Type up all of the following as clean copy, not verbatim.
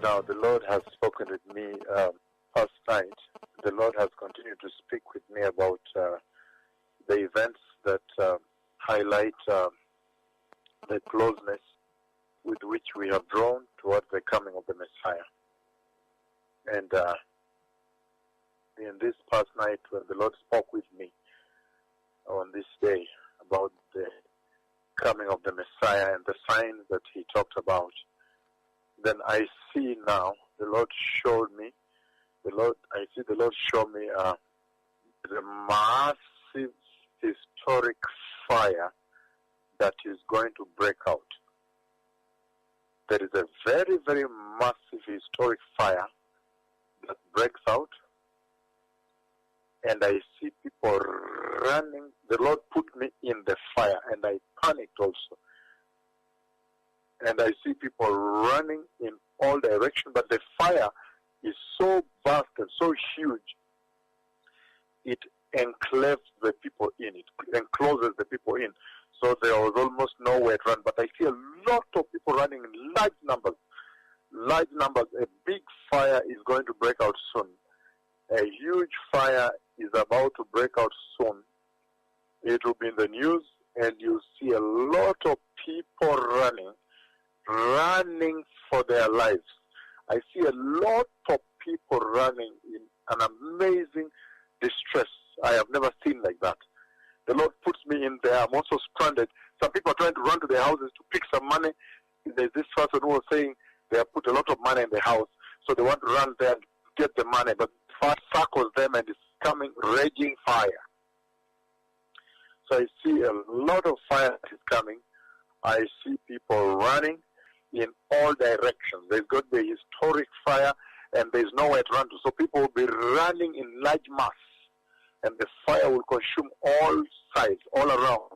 Now, the Lord has spoken with me last night. The Lord has continued to speak with me about the events that highlight the closeness with which we have drawn towards the coming of the Messiah. And in this past night, when the Lord spoke with me on this day about the coming of the Messiah and the signs that he talked about, then I see now, the Lord showed me, the Lord show me the massive historic fire that is going to break out. There is a very, very massive historic fire that breaks out, and I see people running. The Lord put me in the fire, and I panicked also. And I see people running in all directions, but the fire is so vast and so huge, it enclaves the people in, it encloses the people in. So there was almost nowhere to run, but I see a lot of people running in large numbers. Large numbers. A big fire is going to break out soon. A huge fire is about to break out soon. It will be in the news, and you'll see a lot of people running for their lives. I see a lot of people running in an amazing distress. I have never seen like that. The Lord puts me in there. I'm also stranded. Some people are trying to run to their houses to pick some money. There's this person who was saying they have put a lot of money in the house, so they want to run there and get the money, but fire circles them and it's coming raging fire. So I see a lot of fire that is coming. I see people running in all directions. There's going to be a historic fire, and there's nowhere to run to. So people will be running in large mass, and the fire will consume all sides, all around.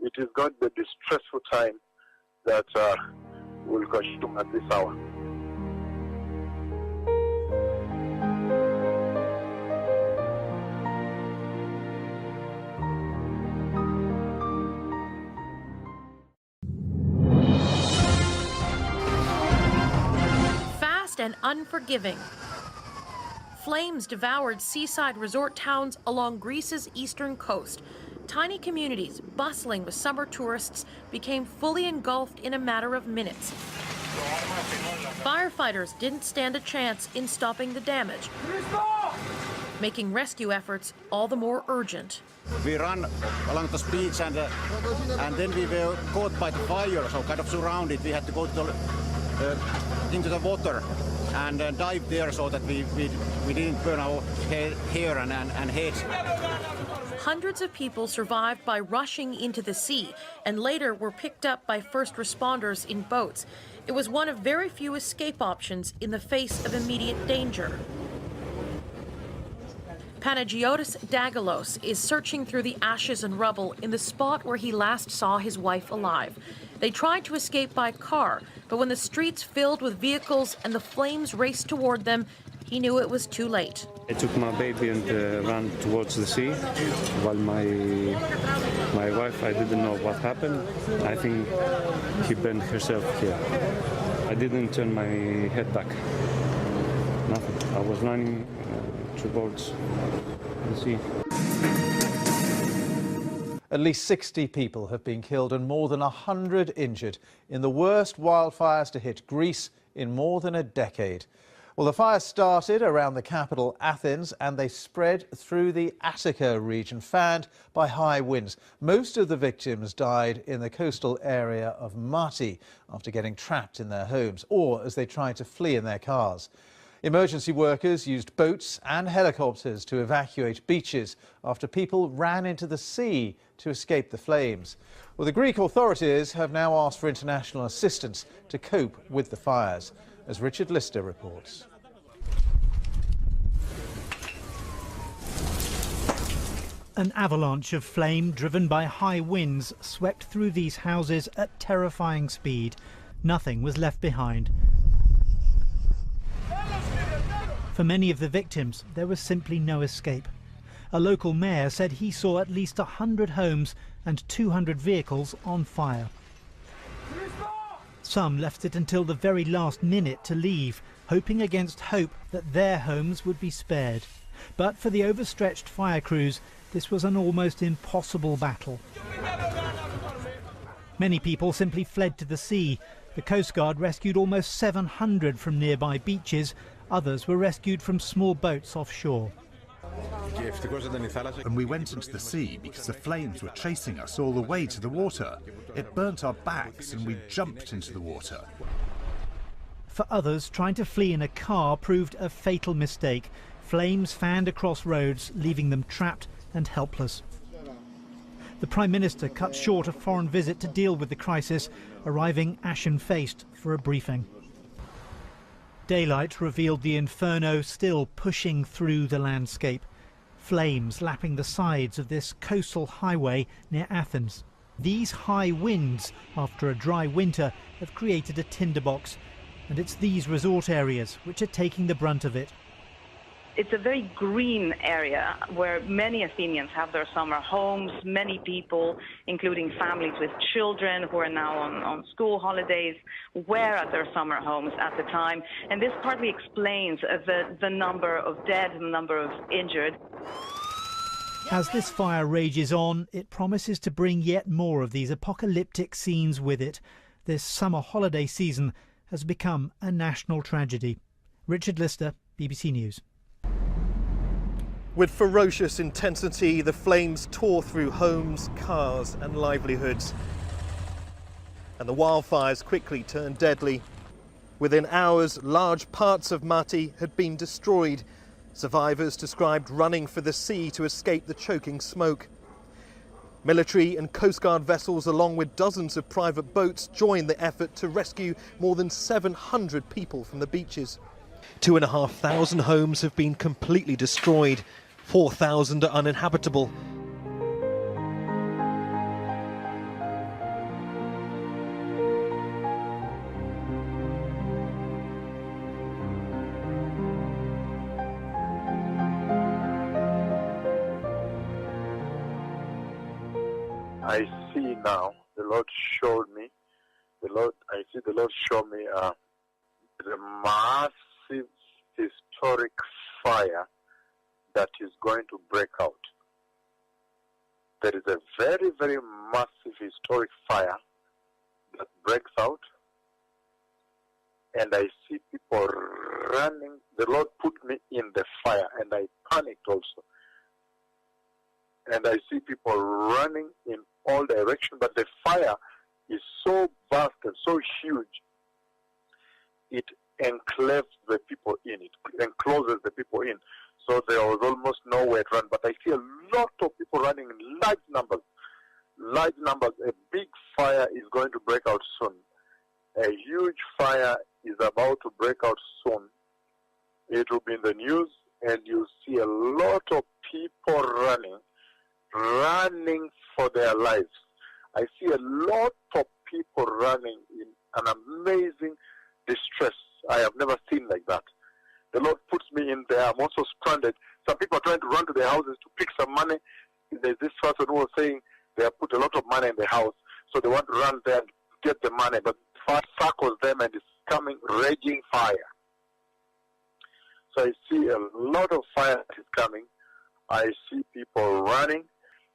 It is going to be a distressful time that will consume at this hour. And unforgiving. Flames devoured seaside resort towns along Greece's eastern coast. Tiny communities bustling with summer tourists became fully engulfed in a matter of minutes. Firefighters didn't stand a chance in stopping the damage, making rescue efforts all the more urgent. We ran along the beach and then we were caught by the fire, so kind of surrounded. We had to go to into the water and dive there so that we didn't burn our hair and heads. Hundreds of people survived by rushing into the sea and later were picked up by first responders in boats. It was one of very few escape options in the face of immediate danger. Panagiotis Dagalos is searching through the ashes and rubble in the spot where he last saw his wife alive. They tried to escape by car, but when the streets filled with vehicles and the flames raced toward them, he knew it was too late. I took my baby and ran towards the sea, while my wife, I didn't know what happened. I think she burned herself here. I didn't turn my head back. Nothing. I was running towards the sea. At least 60 people have been killed and more than 100 injured in the worst wildfires to hit Greece in more than a decade. Well, the fires started around the capital, Athens, and they spread through the Attica region, fanned by high winds. Most of the victims died in the coastal area of Mati after getting trapped in their homes or as they tried to flee in their cars. Emergency workers used boats and helicopters to evacuate beaches after people ran into the sea to escape the flames. Well, the Greek authorities have now asked for international assistance to cope with the fires, as Richard Lister reports. An avalanche of flame driven by high winds swept through these houses at terrifying speed. Nothing was left behind. For many of the victims, there was simply no escape. A local mayor said he saw at least 100 homes and 200 vehicles on fire. Some left it until the very last minute to leave, hoping against hope that their homes would be spared. But for the overstretched fire crews, this was an almost impossible battle. Many people simply fled to the sea. The Coast Guard rescued almost 700 from nearby beaches. Others were rescued from small boats offshore. And we went into the sea because the flames were chasing us all the way to the water. It burnt our backs and we jumped into the water. For others, trying to flee in a car proved a fatal mistake. Flames fanned across roads, leaving them trapped and helpless. The Prime Minister cut short a foreign visit to deal with the crisis, arriving ashen-faced for a briefing. Daylight revealed the inferno still pushing through the landscape. Flames lapping the sides of this coastal highway near Athens. These high winds, after a dry winter, have created a tinderbox, and it's these resort areas which are taking the brunt of it. It's a very green area where many Athenians have their summer homes. Many people, including families with children who are now on school holidays, were at their summer homes at the time. And this partly explains the number of dead and the number of injured. As this fire rages on, it promises to bring yet more of these apocalyptic scenes with it. This summer holiday season has become a national tragedy. Richard Lister, BBC News. With ferocious intensity, the flames tore through homes, cars and livelihoods. And the wildfires quickly turned deadly. Within hours, large parts of Mati had been destroyed. Survivors described running for the sea to escape the choking smoke. Military and Coast Guard vessels, along with dozens of private boats, joined the effort to rescue more than 700 people from the beaches. 2,500 homes have been completely destroyed. 4,000 are uninhabitable. I see now, the Lord showed me, I see the Lord show me the massive historic fire that is going to break out. There is a very, very massive historic fire that breaks out, and I see people running. The Lord put me in the fire, and I panicked also. And I see people running in all directions, but the fire is so vast and so huge, it enclaves the people in, it encloses the people in. So there was almost nowhere to run, but I see a lot of people running in large numbers. Large numbers. A big fire is going to break out soon. A huge fire is about to break out soon. It will be in the news, and you'll see a lot of people running for their lives. I see a lot of people running in an amazing distress. I have never seen like that. The Lord puts me in there. I'm also stranded. Some people are trying to run to their houses to pick some money. There's this person who was saying they have put a lot of money in the house, so they want to run there and get the money, but fire circles them and it's coming raging fire. So I see a lot of fire that is coming. I see people running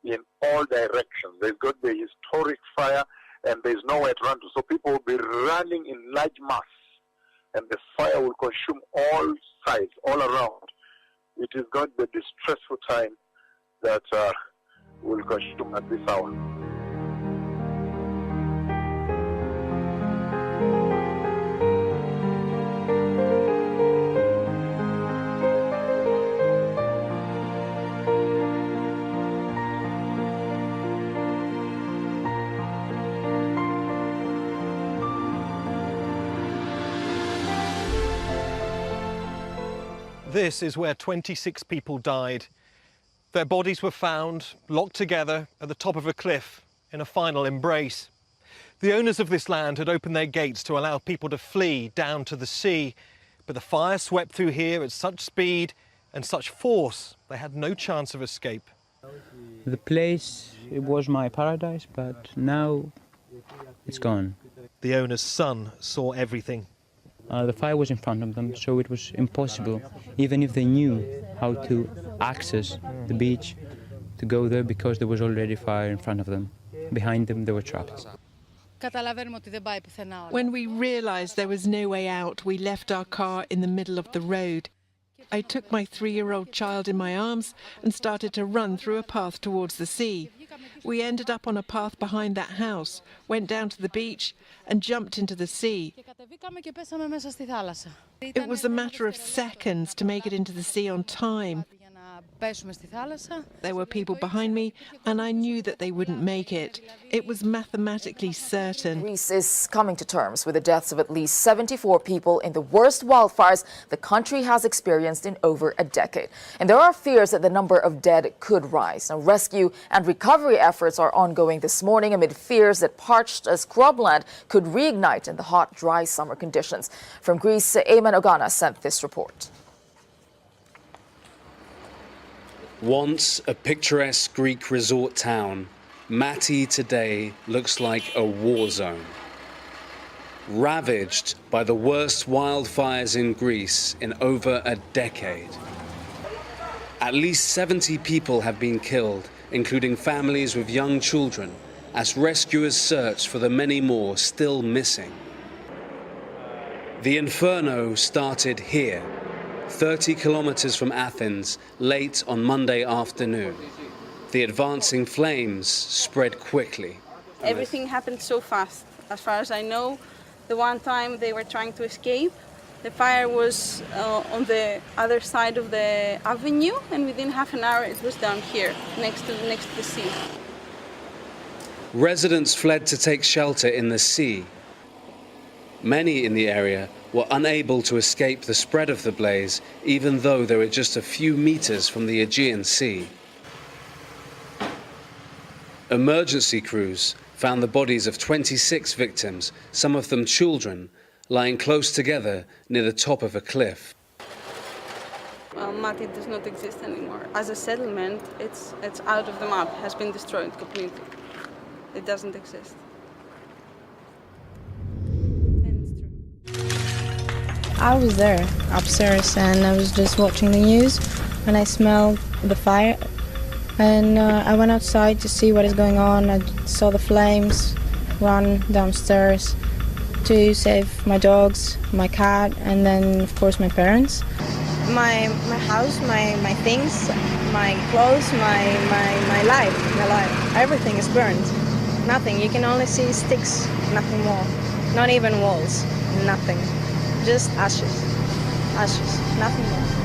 in all directions. There's going to be a historic fire, and there's nowhere to run to. So people will be running in large mass, and the fire will consume all sides, all around. It is going to be a distressful time that will consume at this hour. This is where 26 people died. Their bodies were found, locked together at the top of a cliff in a final embrace. The owners of this land had opened their gates to allow people to flee down to the sea, but the fire swept through here at such speed and such force, they had no chance of escape. The place, it was my paradise, but now it's gone. The owner's son saw everything. The fire was in front of them, so it was impossible, even if they knew how to access the beach, to go there because there was already fire in front of them. Behind them, they were trapped. When we realised there was no way out, we left our car in the middle of the road. I took my 3-year-old child in my arms and started to run through a path towards the sea. We ended up on a path behind that house, went down to the beach and jumped into the sea. It was a matter of seconds to make it into the sea on time. There were people behind me, and I knew that they wouldn't make it. It was mathematically certain. Greece is coming to terms with the deaths of at least 74 people in the worst wildfires the country has experienced in over a decade. And there are fears that the number of dead could rise. Now, rescue and recovery efforts are ongoing this morning amid fears that parched scrubland could reignite in the hot, dry summer conditions. From Greece, Eamon Ogana sent this report. Once a picturesque Greek resort town, Mati today looks like a war zone. Ravaged by the worst wildfires in Greece in over a decade. At least 70 people have been killed, including families with young children, as rescuers search for the many more still missing. The inferno started here, 30 kilometers from Athens, late on Monday afternoon. The advancing flames spread quickly. Everything happened so fast. As far as I know, the one time they were trying to escape, the fire was on the other side of the avenue, and within half an hour it was down here, next to the sea. Residents fled to take shelter in the sea. Many in the area were unable to escape the spread of the blaze, even though they were just a few meters from the Aegean Sea. Emergency crews found the bodies of 26 victims, some of them children, lying close together near the top of a cliff. Well, Mati does not exist anymore. As a settlement, it's out of the map, has been destroyed completely. It doesn't exist. I was there upstairs and I was just watching the news and I smelled the fire and I went outside to see what is going on. I saw the flames run downstairs to save my dogs, my cat, and then of course my parents. My house, my things, my clothes, my life, everything is burned. Nothing, you can only see sticks, nothing more. Not even walls, nothing. Just ashes, nothing more.